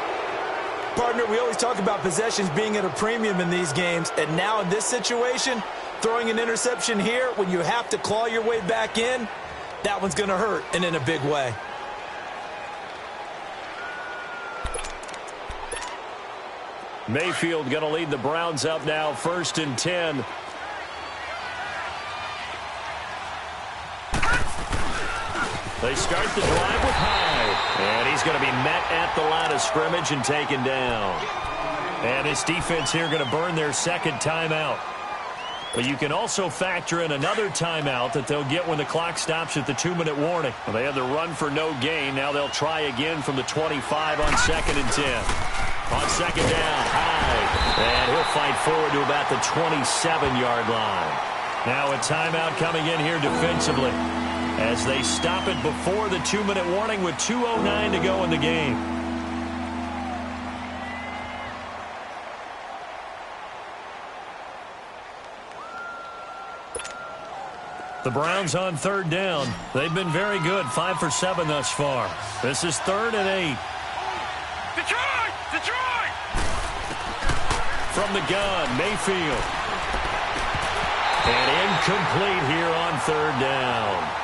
[SPEAKER 2] Partner, we always talk about possessions being at a premium in these games. And now in this situation, throwing an interception here when you have to claw your way back in, that one's going to hurt, and in a big way.
[SPEAKER 1] Mayfield going to lead the Browns up now, 1st and 10. They start the drive with Hyde. And he's going to be met at the line of scrimmage and taken down. And this defense here going to burn their second timeout. But you can also factor in another timeout that they'll get when the clock stops at the 2-minute warning. Well, they had the run for no gain. Now they'll try again from the 25 on 2nd and 10. On second down, Hyde. And he'll fight forward to about the 27-yard line. Now a timeout coming in here defensively as they stop it before the 2-minute warning with 2:09 to go in the game. The Browns on 3rd down. They've been very good, 5 for 7 thus far. This is 3rd and 8.
[SPEAKER 3] Detroit!
[SPEAKER 1] From the gun, Mayfield. And incomplete here on 3rd down.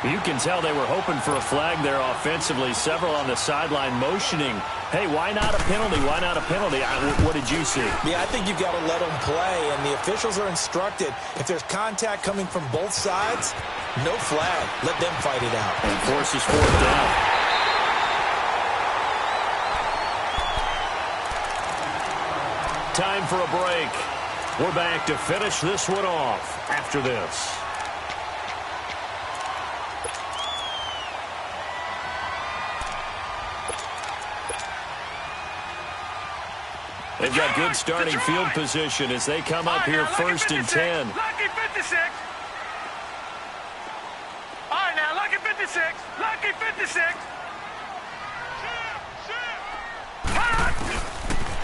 [SPEAKER 1] You can tell they were hoping for a flag there offensively. Several on the sideline motioning, hey, why not a penalty? Why not a penalty? What did you see?
[SPEAKER 2] Yeah, I think you've got to let them play, and the officials are instructed. If there's contact coming from both sides, no flag. Let them fight it out.
[SPEAKER 1] And forces 4th down. Time for a break. We're back to finish this one off after this. They've got good starting field position as they come up here 1st and 10.
[SPEAKER 3] Lucky 56. All right, now, lucky 56. Lucky 56.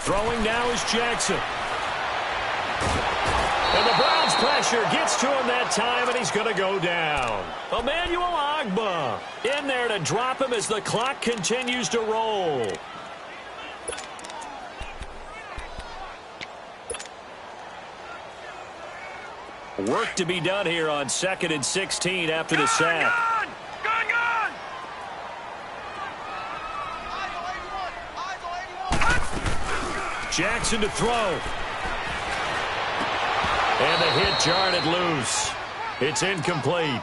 [SPEAKER 1] Throwing now is Jackson. And the Browns pressure gets to him that time, and he's going to go down. Emmanuel Ogbah in there to drop him as the clock continues to roll. Work to be done here on 2nd and 16 after the sack.
[SPEAKER 3] Gone!
[SPEAKER 1] Jackson to throw. And the hit jarred it loose. It's incomplete.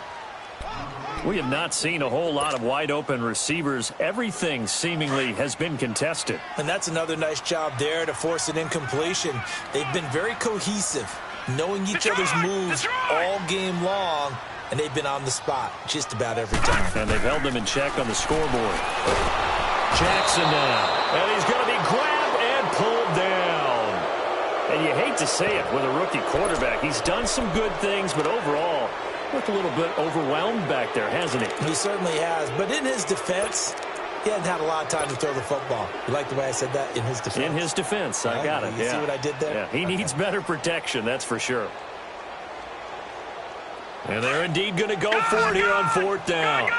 [SPEAKER 1] We have not seen a whole lot of wide-open receivers. Everything seemingly has been contested.
[SPEAKER 2] And that's another nice job there to force an incompletion. They've been very cohesive, knowing each other's moves all game long, and they've been on the spot just about every time.
[SPEAKER 1] And they've held them in check on the scoreboard. Jackson now. And he's going to be grabbed and pulled down. And you hate to say it with a rookie quarterback. He's done some good things, but overall, looked a little bit overwhelmed back there, hasn't he?
[SPEAKER 2] He certainly has. But in his defense, he hasn't had a lot of time to throw the football. You like the way I said that? In his defense?
[SPEAKER 1] In his defense. I got it.
[SPEAKER 2] You see what I did there?
[SPEAKER 1] Yeah, he needs better protection, that's for sure. And they're indeed going to go for it here on 4th down.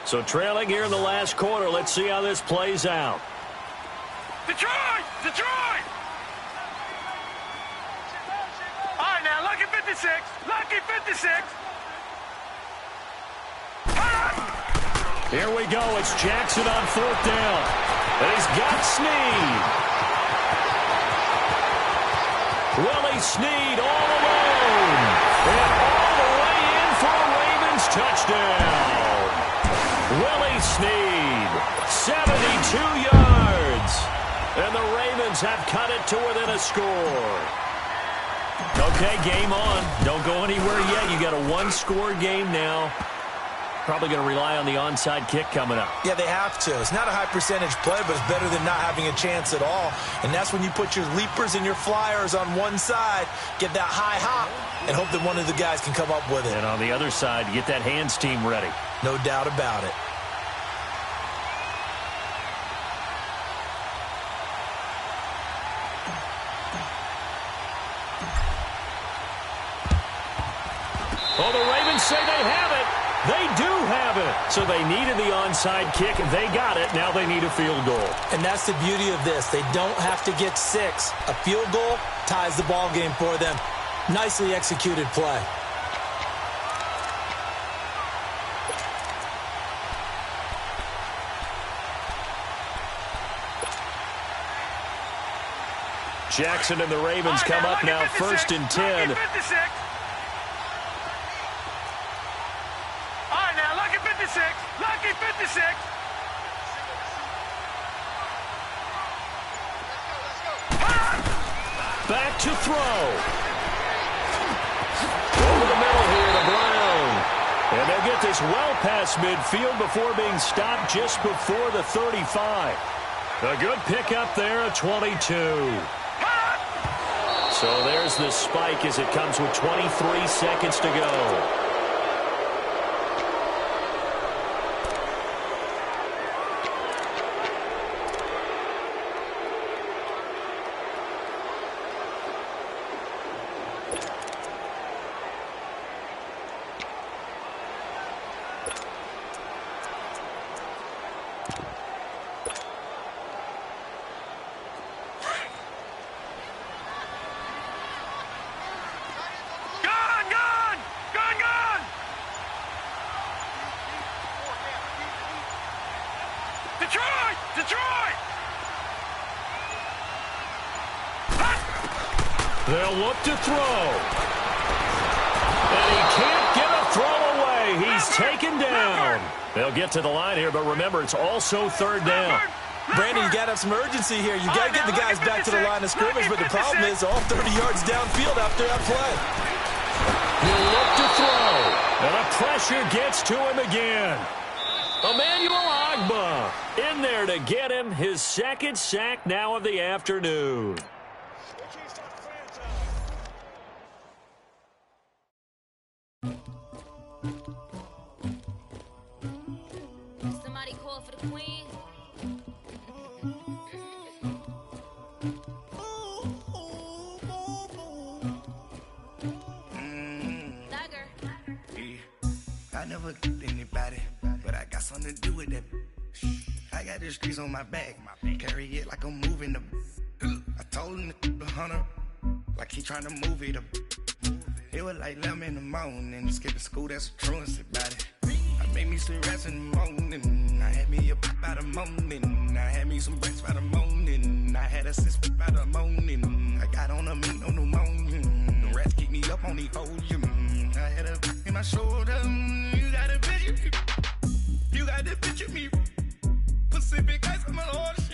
[SPEAKER 1] So trailing here in the last quarter. Let's see how this plays out.
[SPEAKER 3] Detroit! All right, now, lucky 56. Lucky 56.
[SPEAKER 1] Here we go. It's Jackson on 4th down. And he's got Snead. Willie Snead all alone. And all the way in for a Ravens touchdown. Willie Snead, 72 yards. And the Ravens have cut it to within a score. Okay, game on. Don't go anywhere yet. You got a one-score game now. Probably going to rely on the onside kick coming up.
[SPEAKER 2] Yeah, they have to. It's not a high percentage play, but it's better than not having a chance at all. And that's when you put your leapers and your flyers on one side, get that high hop, and hope that one of the guys can come up with it.
[SPEAKER 1] And on the other side, get that hands team ready.
[SPEAKER 2] No doubt about it.
[SPEAKER 1] Oh, the Ravens say they have it. They do have it. So they needed the onside kick. They got it. Now they need a field goal.
[SPEAKER 2] And that's the beauty of this. They don't have to get 6. A field goal ties the ball game for them. Nicely executed play.
[SPEAKER 1] Jackson and the Ravens come up now 1st and 10.
[SPEAKER 3] Lucky 56. All right, now, lucky 56. Lucky 56.
[SPEAKER 1] Back to throw. Over the middle here to Brown. And they'll get this well past midfield before being stopped just before the 35. A good pickup there at 22. So there's the spike as it comes with 23 seconds to go.
[SPEAKER 3] Detroit!
[SPEAKER 1] They'll look to throw. And he can't get a throw away. He's taken down. They'll get to the line here, but remember, it's also 3rd down.
[SPEAKER 2] Brandon, you got to have some urgency here. You got to get the guys back to the line of scrimmage, but the problem is all 30 yards downfield after that play.
[SPEAKER 1] He'll look to throw. And the pressure gets to him again. Emmanuel Ogbah in there to get him his 2nd sack now of the afternoon.
[SPEAKER 5] Somebody call for the queen. never anybody, but I got something to do with that. I got the streets on my back, carry it like I'm moving the. I told him the 100, like he trying to move it up. It was like 11 in the morning, skipping school, that's a truancy about it. I made me some rest in the morning, I had me a pop by the morning, I had me some breaks by the morning, I had a sis by the morning, I got on a meat on the morning, the rats keep me up on the podium, I had a in my shoulder, you got a picture, you got the picture me, Pacific ice on my horse.